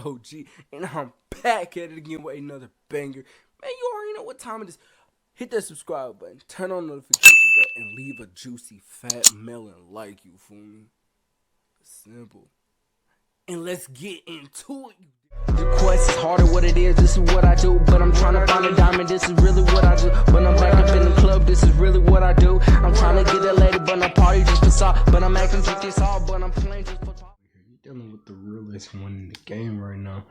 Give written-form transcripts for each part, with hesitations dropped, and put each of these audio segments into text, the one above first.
OG, and I'm back at it again with another banger. Man, you already know what time it is. Hit that subscribe button, turn on the notification bell, and leave a juicy, fat melon like, you fool me. Simple. And let's get into it. The quest is harder what it is, this is what I do. But I'm trying to find a diamond, this is really what I do. When I'm back up in the club, this is really what I do. I'm trying to get that lady, but I'm party just for saw. But I'm acting just this all, but I'm playing just for talk. You're dealing with the realest one in the game right now.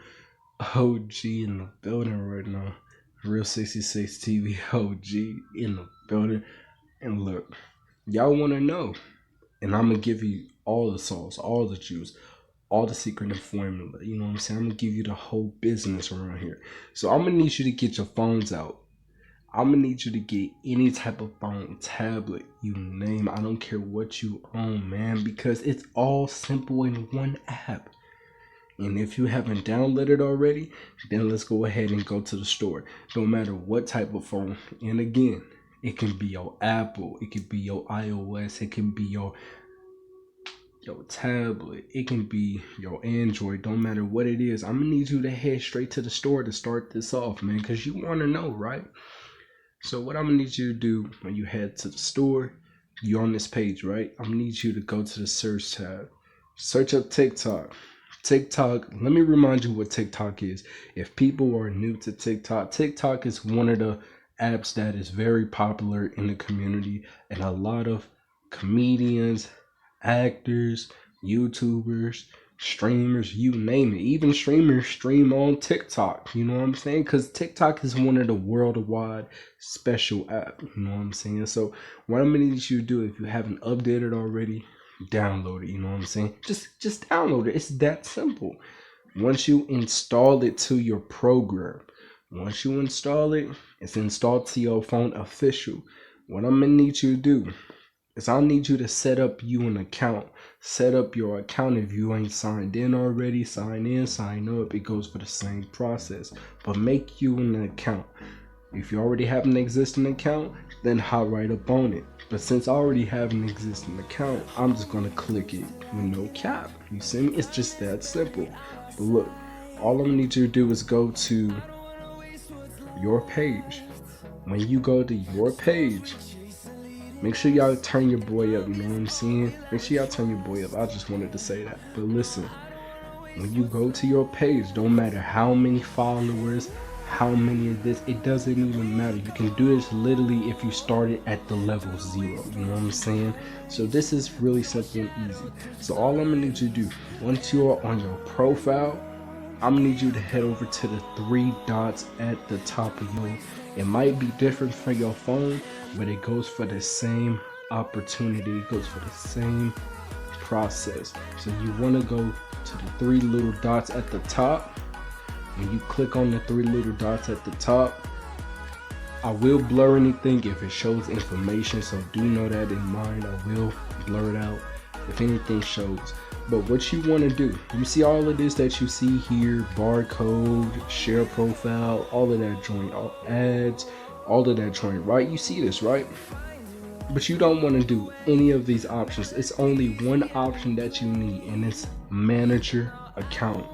OG in the building right now. Real 66 TV OG in the building. And look, y'all want to know. And I'm going to give you all the sauce, all the juice, all the secret and formula. You know what I'm saying? I'm going to give you the whole business around here. So I'm going to need you to get your phones out. I'm going to need you to get any type of phone, tablet, you name it. I don't care what you own, man, because it's all simple in one app. And if you haven't downloaded already, then let's go ahead and go to the store. No matter what type of phone. And again, it can be your Apple, it can be your iOS, it can be your tablet, it can be your Android. Don't matter what it is. I'm gonna need you to head straight to the store to start this off, man, because you want to know, right? So what I'm gonna need you to do when you head to the store, you're on this page, right? I'm gonna need you to go to the search tab, search up TikTok. Let me remind you what TikTok is. If people are new to TikTok, TikTok is one of the apps that is very popular in the community, and a lot of comedians, actors, YouTubers, streamers, you name it. Even streamers stream on TikTok. You know what I'm saying? Because TikTok is one of the worldwide special app. You know what I'm saying? So what I'm gonna need you to do, if you haven't updated already, download it. You know what I'm saying? Just download it. It's that simple. Once you install it to your program, once you install it, it's installed to your phone official. What I'm gonna need you to do is I'll need you to set up you an account. Set up your account. If you ain't signed in already, sign in, sign up. It goes for the same process. But make you an account. If you already have an existing account, then hop right up on it. But since I already have an existing account, I'm just gonna click it with no cap. You see me? It's just that simple. But look, all I'm gonna need you to do is go to your page. When you go to your page, make sure y'all turn your boy up. You know what I'm saying? Make sure y'all turn your boy up. I just wanted to say that. But listen, when you go to your page, don't matter how many followers, how many of this, it doesn't even matter. You can do this literally if you started at the level 0. You know what I'm saying? So this is really simple and easy. So all I'm gonna need you to do, once you're on your profile, I'm gonna need you to head over to the 3 dots at the top of your. It might be different for your phone, but it goes for the same opportunity. It goes for the same process. So you want to go to the 3 little dots at the top. When you click on the 3 little dots at the top, I will blur anything if it shows information, so do know that in mind. I will blur it out if anything shows. But what you want to do, you see all of this that you see here, barcode, share profile, all of that joint, all ads, all of that joint, right? You see this, right? But you don't want to do any of these options. It's only one option that you need, and it's manager account.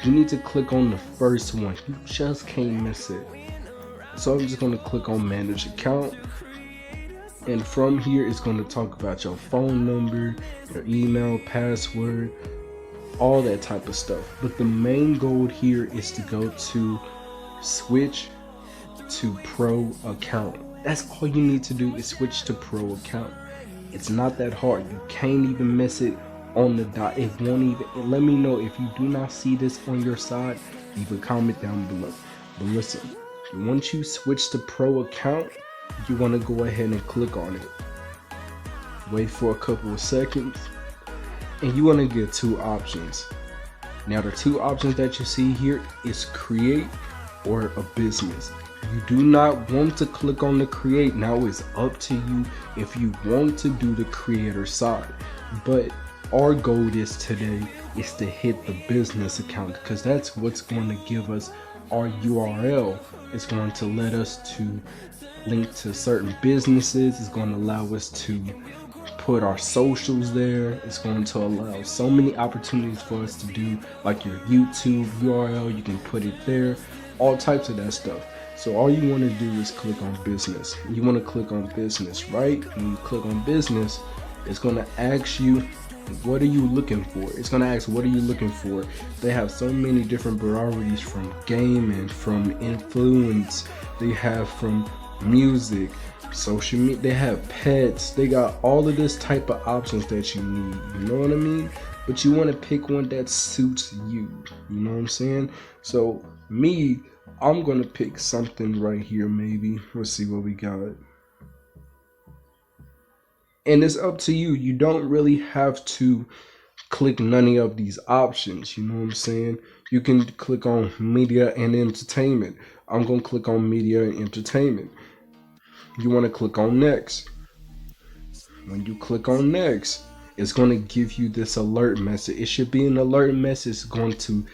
You need to click on the first one. You just can't miss it. So I'm just going to click on manage account. And from here, it's going to talk about your phone number, your email, password, all that type of stuff. But the main goal here is to go to switch to pro account. That's all you need to do is switch to pro account. It's not that hard. You can't even miss it on the dot. It won't even. Let me know if you do not see this on your side. Leave a comment down below. But listen, once you switch to pro account, you want to go ahead and click on it. Wait for a couple of seconds, and you want to get 2 options. Now the 2 options that you see here is create or a business. You do not want to click on the create. Now it's up to you if you want to do the creator side, but our goal is today is to hit the business account, because that's what's going to give us our URL. It's going to let us to link to certain businesses. It's going to allow us to put our socials there. It's going to allow so many opportunities for us to do, like your YouTube URL, you can put it there, all types of that stuff. So all you want to do is click on business. You want to click on business, right? When you click on business, it's going to ask you, what are you looking for? It's going to ask, what are you looking for? They have so many different varieties, from gaming, from influence, they have from music, social media, they have pets, they got all of this type of options that you need, you know what I mean? But you want to pick one that suits you know what I'm saying? So me, I'm going to pick something right here, maybe. Let's see what we got. And it's up to you. You don't really have to click none of these options, you know what I'm saying? You can click on media and entertainment. I'm going to click on media and entertainment. You want to click on next. When you click on next, it's going to give you this alert message. It should be an alert message going to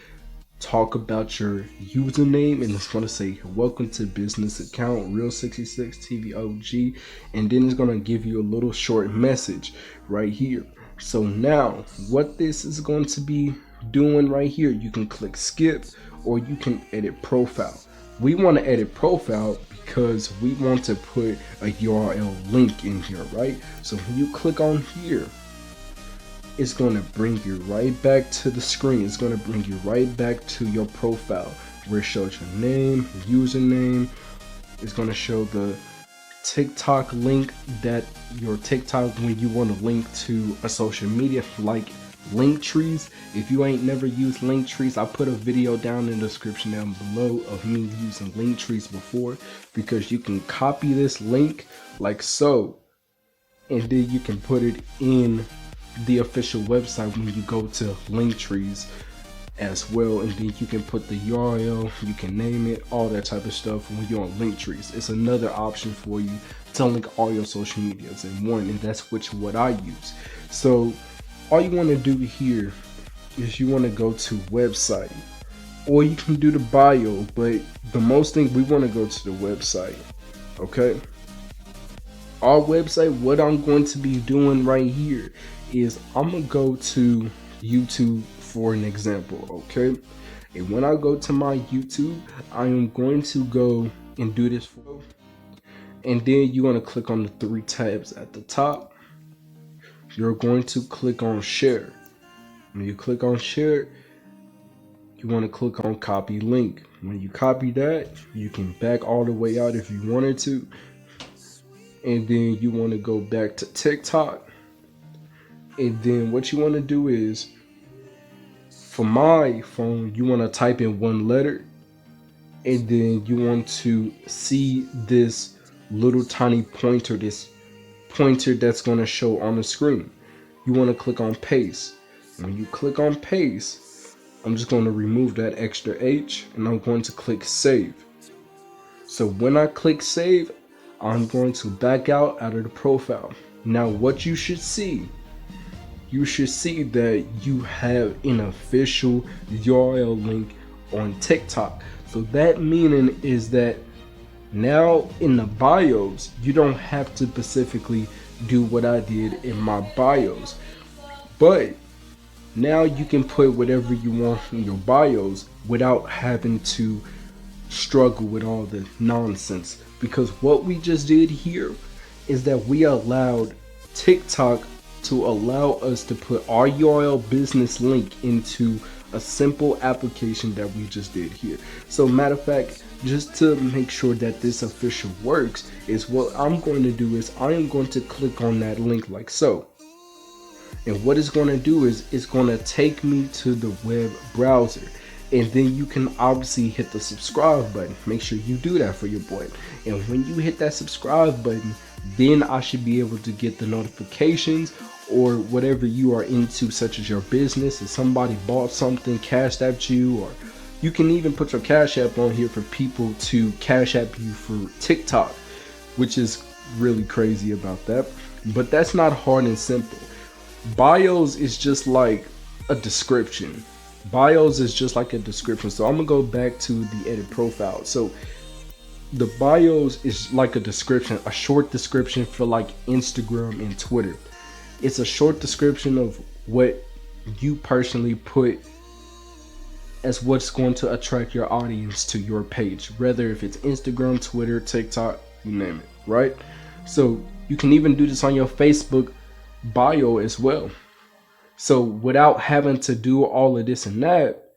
talk about your username, and it's going to say welcome to business account real 66 TV OG, and then it's going to give you a little short message right here. So now what this is going to be doing right here, you can click skip or you can edit profile. We want to edit profile because we want to put a URL link in here, right? So when you click on here, it's going to bring you right back to the screen. It's going to bring you right back to your profile where it shows your name, username. It's going to show the TikTok link, that your TikTok, when you want to link to a social media like Linktrees. If you ain't never used Linktrees, I put a video down in the description down below of me using Linktrees before, because you can copy this link like so, and then you can put it in the official website when you go to Linktrees as well, and then you can put the URL, you can name it, all that type of stuff when you're on Linktree. It's another option for you to link all your social medias in one, and that's what I use. So all you want to do here is you want to go to website, or you can do the bio, but the most thing, we want to go to the website. Okay, our website, what I'm going to be doing right here is I'm gonna go to YouTube for an example, okay? And when I go to my YouTube, I am going to go and do this for, and then you want to click on the 3 tabs at the top. You're going to click on share. When you click on share, you want to click on copy link. When you copy that, you can back all the way out if you wanted to, and then you want to go back to TikTok. And then what you want to do is, for my phone, you want to type in one letter, and then you want to see this little tiny pointer, this pointer that's going to show on the screen. You want to click on paste. When you click on paste, I'm just going to remove that extra H, and I'm going to click save. So when I click save, I'm going to back out of the profile. Now what you should see, that you have an official URL link on TikTok. So that meaning is that now in the bios, you don't have to specifically do what I did in my bios, but now you can put whatever you want in your bios without having to struggle with all the nonsense. Because what we just did here is that we allowed TikTok to allow us to put our URL business link into a simple application that we just did here. So matter of fact, just to make sure that this official works, is what I'm going to do is I am going to click on that link like so. And what it's going to do is it's going to take me to the web browser. And then you can obviously hit the subscribe button. Make sure you do that for your boy. And when you hit that subscribe button, then I should be able to get the notifications, or whatever you are into, such as your business. If somebody bought something, cashed at you, or you can even put your Cash App on here for people to Cash App you for TikTok, which is really crazy about that. But that's not hard and simple. Bios is just like a description. Bios is just like a description. So I'm gonna go back to the edit profile. So the bios is like a description, a short description for like Instagram and Twitter. It's a short description of what you personally put as what's going to attract your audience to your page, whether if it's Instagram, Twitter, TikTok, you name it, right? So you can even do this on your Facebook bio as well. So without having to do all of this and that,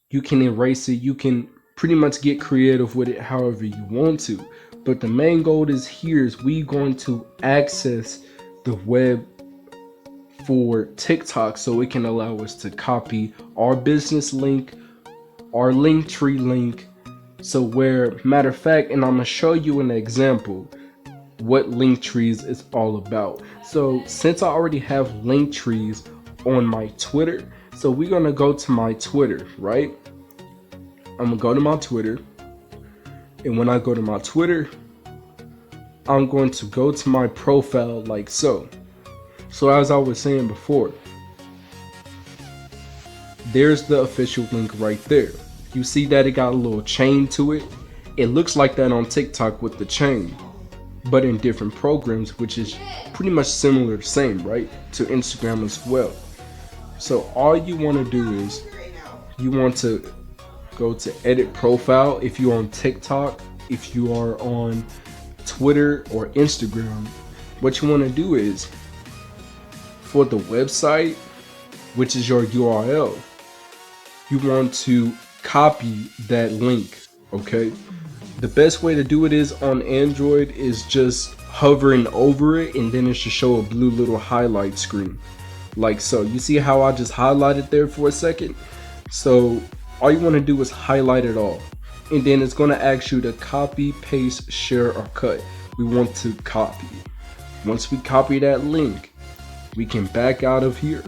you can erase it. You can pretty much get creative with it however you want to. But the main goal is here is we going to access the web for TikTok so it can allow us to copy our business link, our link tree link. So where, matter of fact, and I'm gonna show you an example what link trees is all about. So since I already have link trees on my Twitter, so we're gonna go to my Twitter, right? I'm gonna go to my Twitter, and when I go to my Twitter, I'm going to go to my profile like so. So as I was saying before, there's the official link right there. You see that it got a little chain to it? It looks like that on TikTok with the chain, but in different programs, which is pretty much similar, the same, right? To Instagram as well. So all you want to do is you want to go to edit profile if you're on TikTok, if you are on Twitter or Instagram. What you want to do is for the website, which is your URL, you want to copy that link, okay? The best way to do it is on Android is just hovering over it, and then it should show a blue little highlight screen like so. You see how I just highlighted there for a second? So all you want to do is highlight it all, and then it's going to ask you to copy, paste, share, or cut. We want to copy. Once we copy that link, we can back out of here.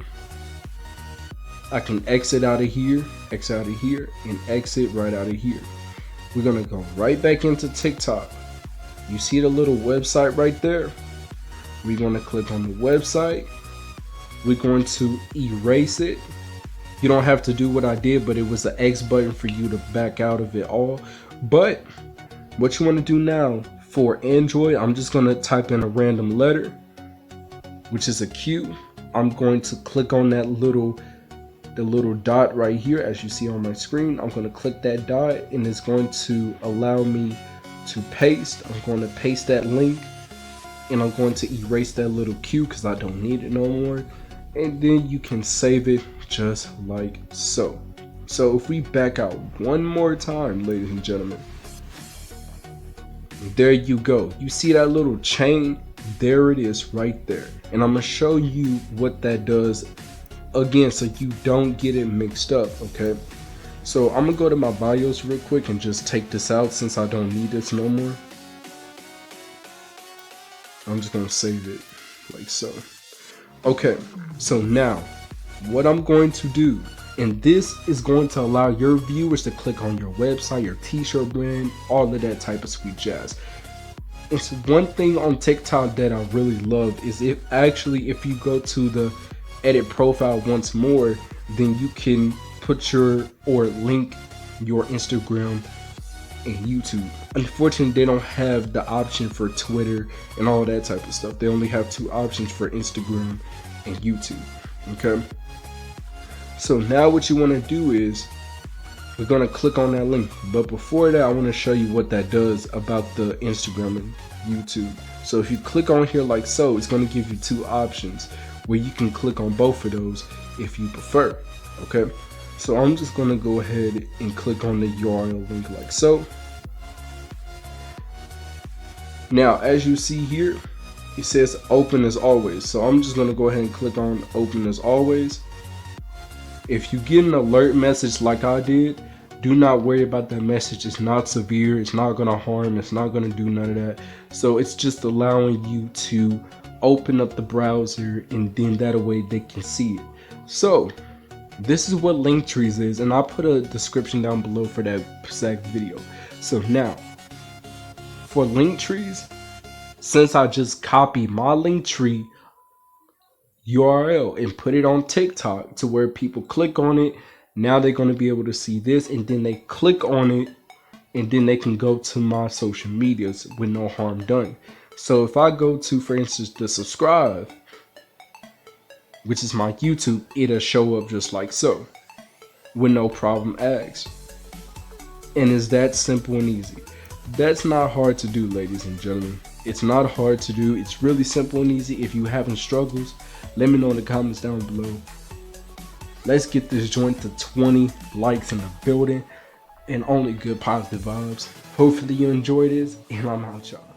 I can exit out of here, and exit right out of here. We're gonna go right back into TikTok. You see the little website right there? We're gonna click on the website. We're going to erase it. You don't have to do what I did, but it was the X button for you to back out of it all. But what you want to do now for Android, I'm just gonna type in a random letter, which is a Q. I'm going to click on that the little dot right here, as you see on my screen. I'm going to click that dot, and it's going to allow me to paste. I'm going to paste that link, and I'm going to erase that little Q because I don't need it no more. And then you can save it just like so. So if we back out one more time, ladies and gentlemen, there you go. You see that little chain? There it is right there. And I'm going to show you what that does again so you don't get it mixed up, okay? So I'm gonna go to my bios real quick and just take this out since I don't need this no more. I'm just gonna save it like so. Okay, so now what I'm going to do, and this is going to allow your viewers to click on your website, your t-shirt brand, all of that type of sweet jazz. It's one thing on TikTok that I really love is if you go to the edit profile once more, then you can put link your Instagram and YouTube. Unfortunately, they don't have the option for Twitter and all that type of stuff. They only have two options for Instagram and YouTube, okay? So now what you want to do is we're going to click on that link, but before that I want to show you what that does about the Instagram and YouTube. So if you click on here like so, it's going to give you two options where you can click on both of those if you prefer, okay? So I'm just gonna go ahead and click on the URL link like so. Now as you see here, it says open as always, so I'm just gonna go ahead and click on open as always. If you get an alert message like I did, do not worry about that message. It's not severe, it's not gonna harm, it's not gonna do none of that. So it's just allowing you to open up the browser, and then that way they can see it. So this is what Linktrees is, and I'll put a description down below for that exact video. So now for Linktrees, since I just copied my Linktree URL and put it on TikTok to where people click on it, now they're going to be able to see this, and then they click on it, and then they can go to my social medias with no harm done. So if I go to, for instance, the subscribe, which is my YouTube, it'll show up just like so, with no problem asked. And it's that simple and easy. That's not hard to do, ladies and gentlemen. It's not hard to do. It's really simple and easy. If you having struggles, let me know in the comments down below. Let's get this joint to 20 likes in the building and only good positive vibes. Hopefully you enjoyed this, and I'm out, y'all.